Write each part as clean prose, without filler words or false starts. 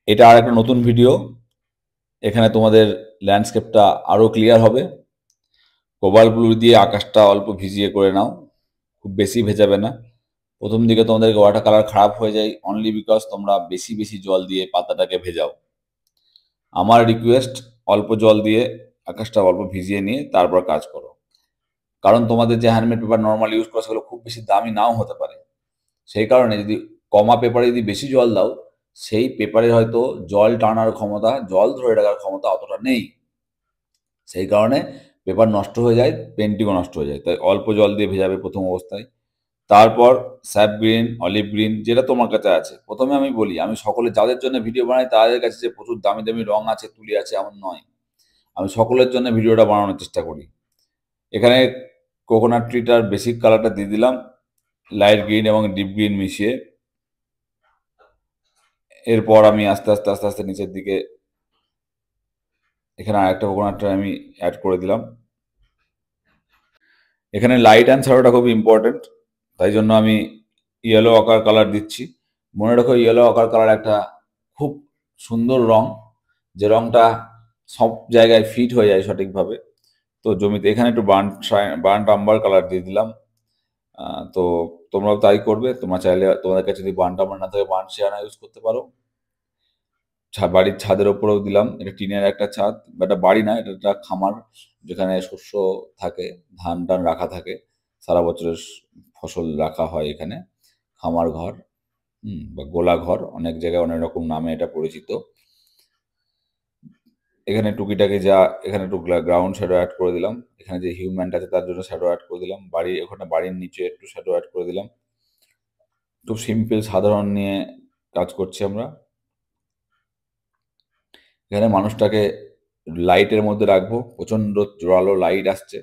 এটা আর একটা নতুন ভিডিও। এখানে তোমাদের ল্যান্ডস্কেপটা আরও ক্লিয়ার হবে। কোবাল্ট ব্লু দিয়ে আকাশটা অল্প ভিজিয়ে করে নাও, খুব বেশি ভেজাবে না। প্রথম দিকে তোমাদের ওয়াটার কালার খারাপ হয়ে যায় অনলি বিকজ তোমরা বেশি বেশি জল দিয়ে পাতাটাকে ভেজাও। আমার রিকোয়েস্ট, অল্প জল দিয়ে আকাশটা অল্প ভিজিয়ে নিয়ে তারপর কাজ করো। কারণ তোমাদের যে হ্যান্ডমেড পেপার নর্মাল ইউজ করো সেগুলো খুব বেশি দামি নাও হতে পারে। সেই কারণে যদি কমা পেপারে যদি বেশি জল দাও, সেই পেপারে হয়তো জল টানার ক্ষমতা, জল ধরে রাখার ক্ষমতা অতটা নেই। সেই কারণে পেপার নষ্ট হয়ে যায়, পেন্টিংও নষ্ট হয়ে যায়। তাই অল্প জল দিয়ে ভেজাবে প্রথম অবস্থায়। তারপর স্যাপ গ্রিন, অলিভ গ্রিন, যেটা তোমার কাছে আছে। প্রথমে আমি বলি, আমি সকলে যাদের জন্য ভিডিও বানাই তাদের কাছে যে প্রচুর দামি দামি রং আছে, তুলি আছে, এমন নয়। আমি সকলের জন্য ভিডিওটা বানানোর চেষ্টা করি। এখানে কোকোনাট ট্রিটার বেসিক কালারটা দিয়ে দিলাম, লাইট গ্রিন এবং ডিপ গ্রিন মিশিয়ে। এরপর আমি আস্তে আস্তে আস্তে আস্তে নিচের দিকে এখানে আরেকটা কোকোনাট আমি অ্যাড করে দিলাম। এখানে লাইট অ্যান্ড শ্যাডোটা খুব ইম্পর্টেন্ট, তাই জন্য আমি ইয়েলো অকার কালার দিচ্ছি। মনে রাখো, ইয়েলো অকার কালার একটা খুব সুন্দর রং, যে রংটা সব জায়গায় ফিট হয়ে যায় সঠিকভাবে। তো জমিতে এখানে একটু বার্ন আম্বার কালার দিয়ে দিলাম। তো তোমরাও তাই করবে। তোমরা চাইলে, তোমাদের কাছে যদি বার্ন আম্বার না থাকে, বার্ন সিয়ানা ইউজ করতে পারো। বাড়ির ছাদের ওপরেও দিলাম। এটা টিনের একটা ছাদ, বা এটা বাড়ি না, এটা একটা খামার, যেখানে শস্য থাকে, ধান টান রাখা থাকে, সারা বছরের ফসল রাখা হয় এখানে। খামার ঘর, বা গোলা ঘর, অনেক জায়গায় অনেক রকম নামে এটা পরিচিত। এখানে টুকিটাকি যা, এখানে একটু গ্রাউন্ড শ্যাডো অ্যাড করে দিলাম। এখানে যে হিউম্যানটা আছে তার জন্য শ্যাডো অ্যাড করে দিলাম। ওখানে বাড়ির নিচে একটু শ্যাডো অ্যাড করে দিলাম। খুব সিম্পল সাধারণ নিয়ে কাজ করছি আমরা। এখানে মানুষটাকে লাইটের মধ্যে রাখবো, প্রচণ্ড জোরালো লাইট আসছে,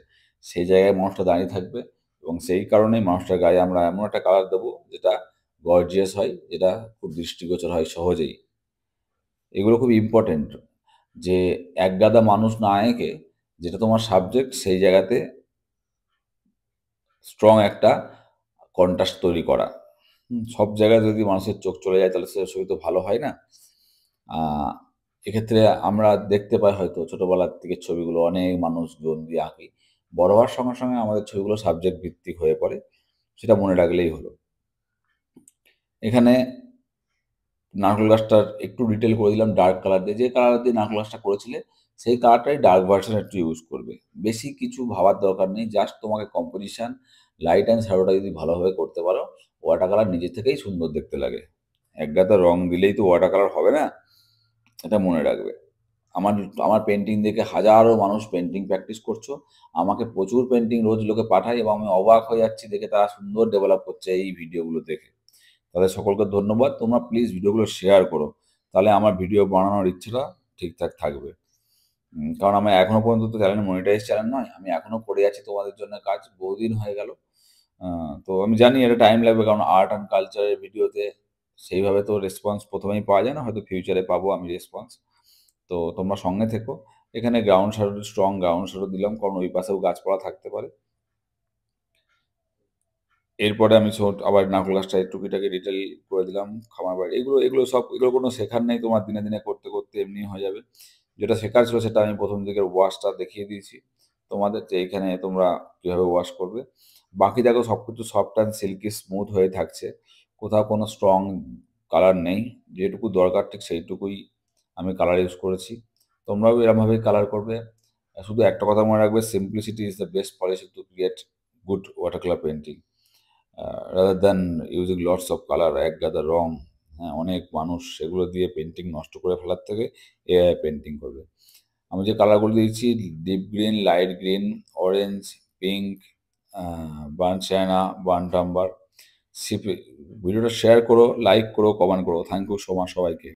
সেই জায়গায় মানুষটা দাঁড়িয়ে থাকবে, এবং সেই কারণেই মানুষটার গায়ে আমরা এমন একটা কালার দেবো যেটা গর্জিয়াস হয়, যেটা খুব দৃষ্টিগোচর হয় সহজেই। এগুলো খুব ইম্পর্টেন্ট, যে এক গাদা মানুষ না এঁকে যেটা তোমার সাবজেক্ট সেই জায়গাতে স্ট্রং একটা কন্ট্রাস্ট তৈরি করা। সব জায়গায় যদি মানুষের চোখ চলে যায় তাহলে সে ছবি তো ভালো হয় না। এক্ষেত্রে আমরা দেখতে পাই হয়তো ছোটবেলার থেকে ছবিগুলো অনেক মানুষজন দিয়ে আঁকি, বড় হওয়ার সঙ্গে সঙ্গে আমাদের ছবিগুলো সাবজেক্ট ভিত্তিক হয়ে পড়ে, সেটা মনে রাখলেই হলো। এখানে নারকেল গাছটার একটু ডিটেল করে দিলাম ডার্ক কালার দিয়ে। যে কালার দিয়ে নারকেল গাছটা করেছিলে সেই কালারটাই ডার্ক ভার্সন একটু ইউজ করবে। বেশি কিছু ভাবার দরকার নেই, জাস্ট তোমাকে কম্পোজিশন, লাইট অ্যান্ড শ্যাডোটা যদি ভালোভাবে করতে পারো, ওয়াটার কালার নিজে থেকেই সুন্দর দেখতে লাগে। এক গাদা রং দিলেই তো ওয়াটার কালার হবে না, এটা মনে রাখবে। আমার আমার পেন্টিং দেখে হাজারো মানুষ পেন্টিং প্র্যাকটিস করছো। আমাকে প্রচুর পেন্টিং রোজ লোকে পাঠায়, এবং আমি অবাক হয়ে যাচ্ছি দেখে তারা সুন্দর ডেভেলপ করছে এই ভিডিওগুলো দেখে। তাদের সকলকে ধন্যবাদ। তোমরা প্লিজ ভিডিওগুলো শেয়ার করো, তাহলে আমার ভিডিও বানানোর ইচ্ছেটা ঠিকঠাক থাকবে। কারণ আমার এখনো পর্যন্ত তো চ্যানেল মনিটাইজ চ্যানেল নয়, আমি এখনো করে যাচ্ছি তোমাদের জন্য কাজ, বহুদিন হয়ে গেল। তো আমি জানি এটা টাইম লাগবে, কারণ আর্ট অ্যান্ড কালচারের ভিডিওতে সেইভাবে তো রেসপন্স প্রথমেই পাওয়া যায় না, হয়তো ফিউচারে পাবো আমি রেসপন্স। তো তোমরা সঙ্গে থেকো। এখানে ground shadow, strong ground shadow দিলাম, কারণ ওই পাশেও গাছপালা থাকতে পারে। এরপরে আমি আবার নারকেল গাছটা টুকিটাকি ডিটেল করে দিলাম, খামার বাড়ি, এগুলো এগুলো সব, এগুলো কোনো শেখার নেই, তোমার দিনে দিনে করতে করতে এমনি হয়ে যাবে। যেটা শেখার ছিল সেটা আমি প্রথম দিকের ওয়াশটা দেখিয়ে দিয়েছি তোমাদের, যে এইখানে তোমরা কীভাবে ওয়াশ করবে। বাকি দেখো সব কিছু সফট অ্যান্ড সিল্কি স্মুথ হয়ে থাকছে, কোথাও কোনো স্ট্রং কালার নেই। যেটুকু দরকার ঠিক সেইটুকুই আমি কালার ইউজ করেছি। তোমরাও এরমভাবেই কালার করবে। শুধু একটা কথা মনে রাখবে, simplicity is the best policy to create good water colour painting, rather than using lots of colour, এক গাদা রং। হ্যাঁ, অনেক মানুষ সেগুলো দিয়ে পেন্টিং নষ্ট করে ফেলার থেকে এআই পেন্টিং করবে। আমি যে কালারগুলো দিয়েছি, deep green, light green, orange, pink, burnt sienna, burnt umber. ভিডিওটা শেয়ার করো, লাইক করো, কমেন্ট করো। থ্যাংক ইউ সো মাচ সবাইকে।